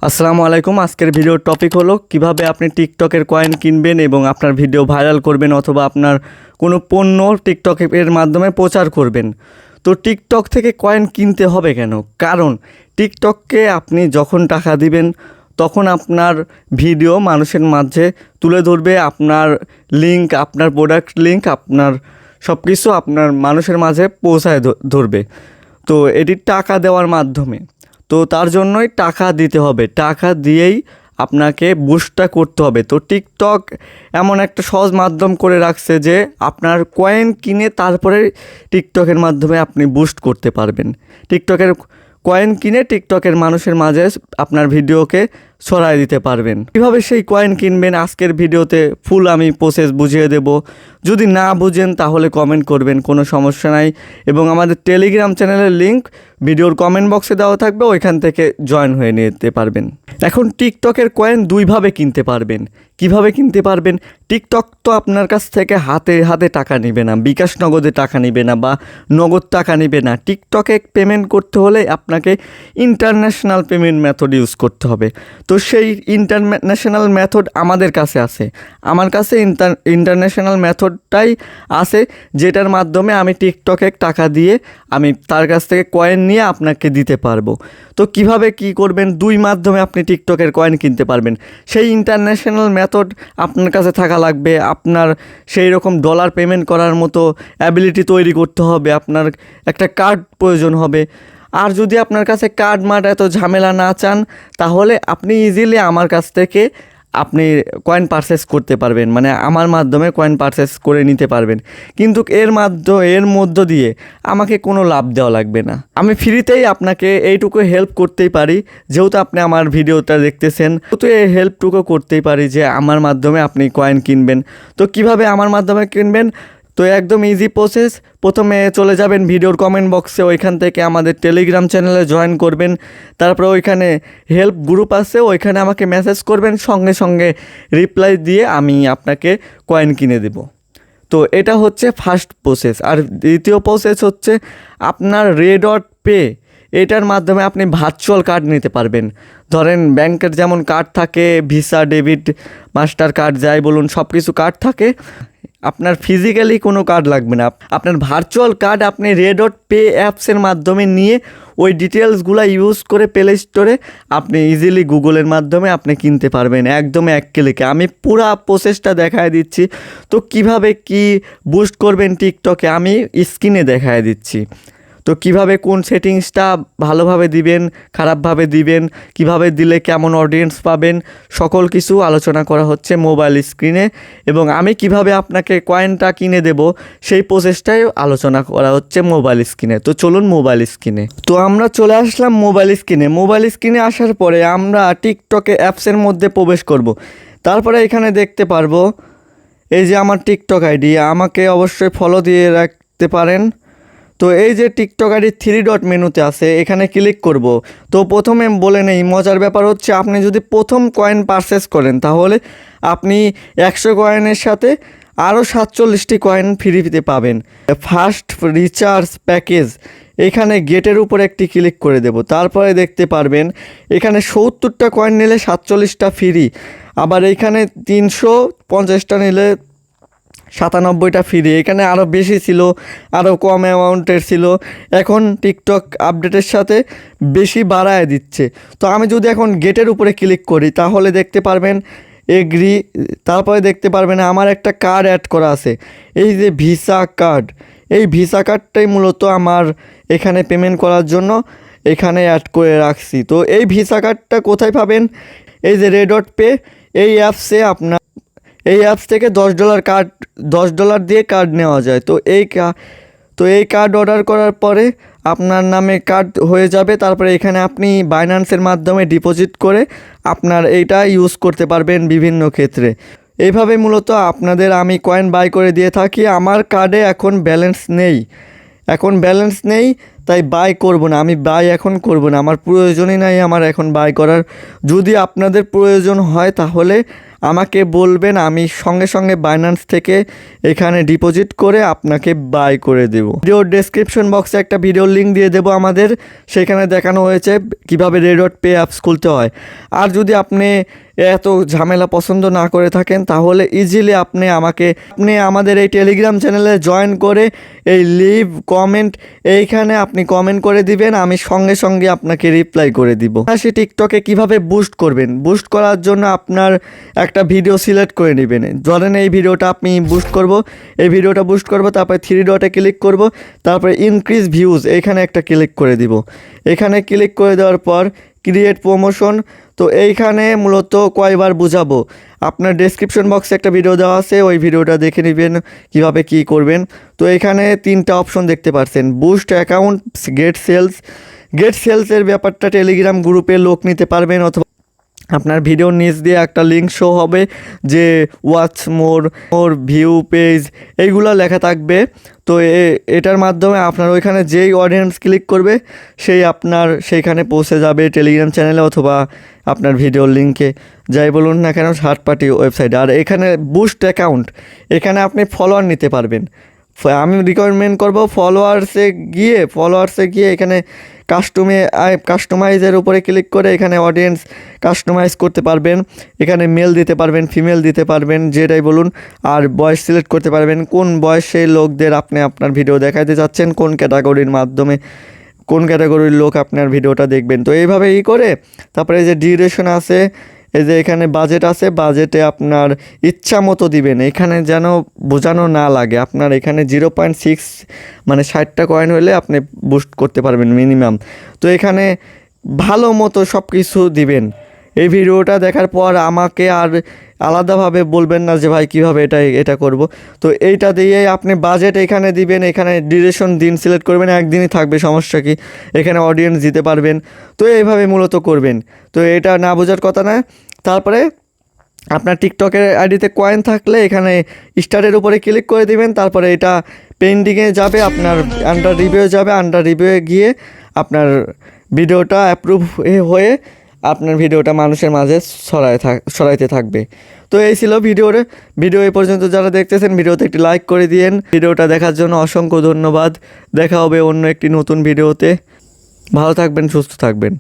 আসসালামু আলাইকুম। আজকের ভিডিওর টপিক হলো কিভাবে আপনি টিকটকের কয়েন কিনবেন এবং আপনার ভিডিও ভাইরাল করবেন অথবা আপনার কোনো পণ্য টিকটকের মাধ্যমে প্রচার করবেন। তো টিকটক থেকে কয়েন কিনতে হবে কেন? কারণ টিকটককে আপনি যখন টাকা দিবেন তখন আপনার ভিডিও মানুষের মাঝে তুলে ধরবে, আপনার লিঙ্ক, আপনার প্রোডাক্ট লিঙ্ক, আপনার সব কিছু আপনার মানুষের মাঝে পৌঁছায় ধরবে। তো এটি টাকা দেওয়ার মাধ্যমে। তো তার জন্যই টাকা দিতে হবে, টাকা দিয়েই আপনাকে বুস্টটা করতে হবে। তো টিকটক এমন একটা সহজ মাধ্যম করে রাখছে যে আপনার কয়েন কিনে তারপরে টিকটকের মাধ্যমে আপনি বুস্ট করতে পারবেন। টিকটকের কয়েন কিনে টিকটকের মানুষের মাঝে আপনার ভিডিওকে ছড়ায় দিতে পারবেন। কীভাবে সেই কয়েন কিনবেন আজকের ভিডিওতে ফুল আমি প্রসেস বুঝিয়ে দেব। যদি না বুঝেন তাহলে কমেন্ট করবেন, কোনো সমস্যা নাই। এবং আমাদের টেলিগ্রাম চ্যানেলের লিঙ্ক ভিডিওর কমেন্ট বক্সে দেওয়া থাকবে, ওইখান থেকে জয়েন হয়ে নিতে পারবেন। এখন টিকটকের কয়েন দুইভাবে কিনতে পারবেন। কিভাবে কিনতে পারবেন? টিকটক তো আপনার কাছ থেকে হাতে হাতে টাকা নেবে না, বিকাশ নগদে টাকা নেবে না বা নগদ টাকা নেবে না। টিকটকে পেমেন্ট করতে হলে আপনাকে ইন্টারন্যাশনাল পেমেন্ট মেথড ইউজ করতে হবে। তো সেই ইন্টারন্যাশনাল মেথড আমাদের কাছে আছে। আমার কাছে ইন্টারন্যাশনাল মেথডটাই আছে, যেটার মাধ্যমে আমি টিকটকে টাকা দিয়ে আমি তার কাছ থেকে কয়েন নিয়ে আপনাকে দিতে পারবো। তো কিভাবে কি করবেন? দুই মাধ্যমে আপনি টিকটকের কয়েন কিনতে পারবেন। সেই ইন্টারন্যাশনাল মেথড আপনার কাছে থাকা লাগবে, আপনার সেই রকম ডলার পেমেন্ট করার মতো অ্যাবিলিটি তৈরি করতে হবে, আপনার একটা কার্ড প্রয়োজন হবে। আর যদি আপনার কাছে কার্ড এত ঝামেলা না চান, তাহলে আপনি ইজিলি আমার কাছ থেকে আপনি কয়েন পারচেস করতে পারবেন, মানে আমার মাধ্যমে কয়েন পারচেস করে নিতে পারবেন। কিন্তু এর মধ্য দিয়ে আমাকে কোনো লাভ দেওয়া লাগবে না। আমি ফ্রিতেই আপনাকে এইটুকু হেল্প করতেই পারি, যেহেতু আপনি আমার ভিডিওটা দেখতেছেন, তো এই হেল্পটুকু করতেই পারি যে আমার মাধ্যমে আপনি কয়েন কিনবেন। তো কিভাবে আমার মাধ্যমে কিনবেন? তো একদম ইজি প্রসেস। প্রথমে চলে যাবেন ভিডিওর কমেন্ট বক্সে, ওইখান থেকে আমাদের টেলিগ্রাম চ্যানেলে জয়েন করবেন। তারপরে ওইখানে হেল্প গ্রুপ আছে, ওইখানে আমাকে মেসেজ করবেন, সঙ্গে সঙ্গে রিপ্লাই দিয়ে আমি আপনাকে কয়েন কিনে দেব। তো এটা হচ্ছে ফার্স্ট প্রসেস। আর দ্বিতীয় প্রসেস হচ্ছে আপনার রেড.পে, এটার মাধ্যমে আপনি ভার্চুয়াল কার্ড নিতে পারবেন। ধরেন ব্যাংকের যেমন কার্ড থাকে, ভিসা, ডেবিট, মাস্টার কার্ড, যাই বলুন, সব কিছু কার্ড থাকে। আপনার ফিজিক্যালি কোনো কার্ড লাগবে না, আপনার ভার্চুয়াল কার্ড আপনি রে.পে অ্যাপসের মাধ্যমে নিয়ে ওই ডিটেলসগুলো ইউজ করে প্লে স্টোরে আপনি ইজিলি গুগলের মাধ্যমে আপনি কিনতে পারবেন একদম এক ক্লিকে। আমি পুরো প্রসেসটা দেখায় দিচ্ছি। তো কিভাবে কি বুস্ট করবেন টিকটকে আমি স্ক্রিনে দেখায় দিচ্ছি। তো কিভাবে কোন সেটিংসটা ভালোভাবে দিবেন, খারাপভাবে দিবেন, কিভাবে দিলে কেমন অডিয়েন্স পাবেন, সকল কিছু আলোচনা করা হচ্ছে মোবাইল স্ক্রিনে। এবং আমি কিভাবে আপনাকে কয়েনটা কিনে দেব সেই প্রসেসটাই আলোচনা করা হচ্ছে মোবাইল স্ক্রিনে। তো চলুন মোবাইল স্ক্রিনে। তো আমরা চলে আসলাম মোবাইল স্ক্রিনে। মোবাইল স্ক্রিনে আসার পরে আমরা টিকটকে অ্যাপসের মধ্যে প্রবেশ করব। তারপরে এখানে দেখতে পারবো এই যে আমার টিকটক আইডি, আমাকে অবশ্যই ফলো দিয়ে রাখতে পারেন। তো এই যে টিকটক আইডি 3 ডট মেনুতে আছে, এখানে ক্লিক করব। তো প্রথমে বলে নেই, মজার ব্যাপার হচ্ছে আপনি যদি প্রথম কয়েন পারচেস করেন তাহলে আপনি 100 কয়েনের সাথে আরও 47টি কয়েন ফ্রিতে পাবেন। ফার্স্ট রিচার্জ প্যাকেজ, এখানে গেটের উপর একটি ক্লিক করে দেব। তারপরে দেখতে পারবেন এখানে 70টা কয়েন নিলে 47টা ফ্রি, আবার এখানে 350টা নিলে 97টা ফ্রি। এখানে আরও বেশি ছিল, আরও কম অ্যামাউন্টের ছিল। এখন টিকটক আপডেটের সাথে বেশি বাড়ায় দিচ্ছে। তো আমি যদি এখন গেটের উপরে ক্লিক করি তাহলে দেখতে পারবেন এগ্রি। তারপরে দেখতে পারবেন আমার একটা কার্ড অ্যাড করা আছে, এই যে ভিসা কার্ড। এই ভিসা কার্ডটাই মূলত আমার এখানে পেমেন্ট করার জন্য এখানে অ্যাড করে রাখছি। তো এই ভিসা কার্ডটা কোথায় পাবেন? এই যে রে.পে এই অ্যাপসে আপনার এই অ্যাপস থেকে $10 দিয়ে কার্ড নেওয়া যায়। তো এই কার্ড অর্ডার করার পরে আপনার নামে কার্ড হয়ে যাবে। তারপরে এখানে আপনি বাইন্যান্সের মাধ্যমে ডিপোজিট করে আপনার এইটা ইউজ করতে পারবেন বিভিন্ন ক্ষেত্রে। এইভাবে মূলত আপনাদের আমি কয়েন বাই করে দিয়ে থাকি। আমার কার্ডে এখন ব্যালেন্স নেই, তাই বাই করব না। আমি বাই এখন করব না, আমার প্রয়োজনই নাই আমার এখন বাই করার। যদি আপনাদের প্রয়োজন হয় তাহলে আমাকে বলবেন, আমি সঙ্গে সঙ্গে বাইন্যান্স থেকে এখানে ডিপোজিট করে আপনাকে বাই করে দেব। ভিডিওর ডেসক্রিপশন বক্সে একটা ভিডিওর লিঙ্ক দিয়ে দেবো আমাদের, সেখানে দেখানো হয়েছে কিভাবে রেডট পে অ্যাপস খুলতে হয়। আর যদি আপনি এত ঝামেলা পছন্দ না করে থাকেন তাহলে ইজিলি আপনি আমাদের এই টেলিগ্রাম চ্যানেলে জয়েন করে এই লিভ কমেন্ট এইখানে আপনি কমেন্ট করে দিবেন, আমি সঙ্গে সঙ্গে আপনাকে রিপ্লাই করে দিব। সে টিকটকে কিভাবে বুস্ট করবেন, বুস্ট করার জন্য আপনার একটা ভিডিও সিলেক্ট করে নেবেন। ধরেন এই ভিডিওটা আপনি বুস্ট করব, এই ভিডিওটা বুস্ট করব, তারপরে 3 ডটে ক্লিক করব, তারপরে ইনক্রিজ ভিউজ এখানে একটা ক্লিক করে দিব। এখানে ক্লিক করে দেওয়ার পর ক্রিয়েট প্রমোশন, তো এইখানে মূলত কয়বার বুঝাবো, আপনার ডেসক্রিপশন বক্সে একটা ভিডিও দেওয়া আছে, ওই ভিডিওটা দেখে নেবেন কিভাবে কি করবেন। তো এখানে 3টা অপশন দেখতে পাচ্ছেন, বুস্ট অ্যাকাউন্ট, গেট সেলসের ব্যাপারটা টেলিগ্রাম গ্রুপে লোক নিতে পারবেন, অথবা আপনার ভিডিওর নিচ দিয়ে একটা লিঙ্ক শো হবে যে ওয়াচ মোর ভিউ পেজ এইগুলো লেখা থাকবে। তো এটার মাধ্যমে আপনার ওইখানে যেই অডিয়েন্স ক্লিক করবে সেইখানে পৌঁছে যাবে টেলিগ্রাম চ্যানেলে অথবা আপনার ভিডিওর লিঙ্কে, যাই বলুন না কেন থার্ড পার্টি ওয়েবসাইটে। আর এখানে বুস্ট অ্যাকাউন্ট, এখানে আপনি ফলোয়ার নিতে পারবেন। আমি রিকমেন্ড করব ফলোয়ার্সে গিয়ে এখানে কাস্টমাইজের উপরে ক্লিক করে এখানে অডিয়েন্স কাস্টমাইজ করতে পারবেন। এখানে মেল দিতে পারবেন, ফিমেল দিতে পারবেন, যেটাই বলুন। আর বয়স সিলেক্ট করতে পারবেন, কোন বয়সের লোকদের আপনি আপনার ভিডিও দেখাতে চাচ্ছেন, কোন ক্যাটাগরির মাধ্যমে কোন ক্যাটাগরির লোক আপনার ভিডিওটা দেখবেন। তো এইভাবে করে তারপরে এই যে ডিউরেশন আছে, এই যে এখানে বাজেট আছে, বাজেটে আপনার ইচ্ছা মতো দিবেন, এখানে যেন বোঝানো না লাগে। আপনার এখানে 0.6 মানে 60টা কয়েন হলে আপনি বুস্ট করতে পারবেন মিনিমাম। তো এখানে ভালো মতো সব কিছু দিবেন। এই ভিডিওটা দেখার পর আমাকে আর আলাদাভাবে বলবেন না যে ভাই কীভাবে এটা করব। তো এইটা দিয়ে আপনি বাজেট এখানে দিবেন, এখানে ডিউরেশন দিন সিলেক্ট করবেন, একদিনই থাকবে, সমস্যা কি, এখানে অডিয়েন্স দিতে পারবেন। তো এইভাবে মূলত করবেন। তো এটা না বোঝার কথা না। তারপরে আপনার টিকটকের আইডিতে কয়েন থাকলে এখানে স্টারের উপরে ক্লিক করে দিবেন, তারপরে এটা পেন্ডিংয়ে যাবে, আপনার আন্ডার রিভিউ যাবে, আন্ডার রিভিউয়ে গিয়ে আপনার ভিডিওটা অ্যাপ্রুভ হয়ে আপনার ভিডিওটা মানুষের মাঝে ছড়াইতে থাকবে। তো এই ছিল ভিডিও এই পর্যন্ত যারা দেখতেছেন ভিডিওতে একটি লাইক করে দিয়েন। ভিডিওটা দেখার জন্য অসংখ্য ধন্যবাদ। দেখা হবে অন্য একটি নতুন ভিডিওতে। ভালো থাকবেন, সুস্থ থাকবেন।